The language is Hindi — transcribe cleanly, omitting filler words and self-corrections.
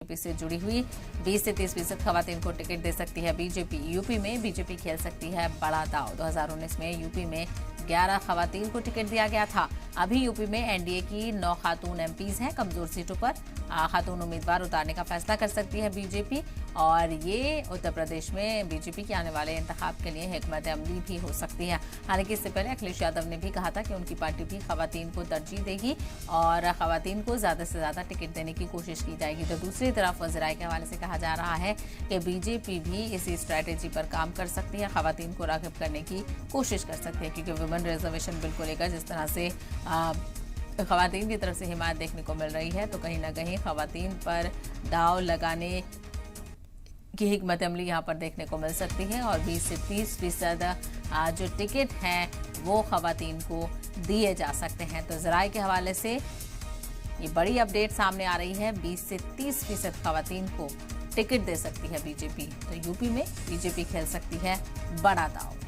बीजेपी से जुड़ी हुई 20 से 30% खवातीन को टिकट दे सकती है बीजेपी। यूपी में बीजेपी खेल सकती है बड़ा दांव। 2019 में यूपी में 11 खवातीन को टिकट दिया गया था। अभी यूपी में एनडीए की 9 खातून एमपीज हैं। कमजोर सीटों पर खातून उम्मीदवार उतारने का फैसला कर सकती है बीजेपी, और ये उत्तर प्रदेश में बीजेपी के आने वाले इंतखाब के लिए हिकमत अमली भी हो सकती है। हालांकि इससे पहले अखिलेश यादव ने भी कहा था कि उनकी पार्टी भी खवातीन को तरजीह देगी और खवातीन को ज्यादा से ज्यादा टिकट देने की कोशिश की जाएगी। तो दूसरी तरफ वज़ीराए के हवाले से कहा जा रहा है कि बीजेपी भी इसी स्ट्रैटेजी पर काम कर सकती है, खवातीन को राग़िब करने की कोशिश कर सकती है, क्योंकि वुमेन रिजर्वेशन बिल को लेकर जिस तरह से खवातीन की तरफ से हिमायत देखने को मिल रही है, तो कहीं ना कहीं खवातीन पर दाव लगाने की हिकमत अमली यहाँ पर देखने को मिल सकती है और 20 से 30% जो टिकट हैं वो खवातीन को दिए जा सकते हैं। तो ज़राए के हवाले से ये बड़ी अपडेट सामने आ रही है। 20 से 30% खवातीन को टिकट दे सकती है बीजेपी। तो यूपी में बीजेपी खेल सकती है बड़ा दांव।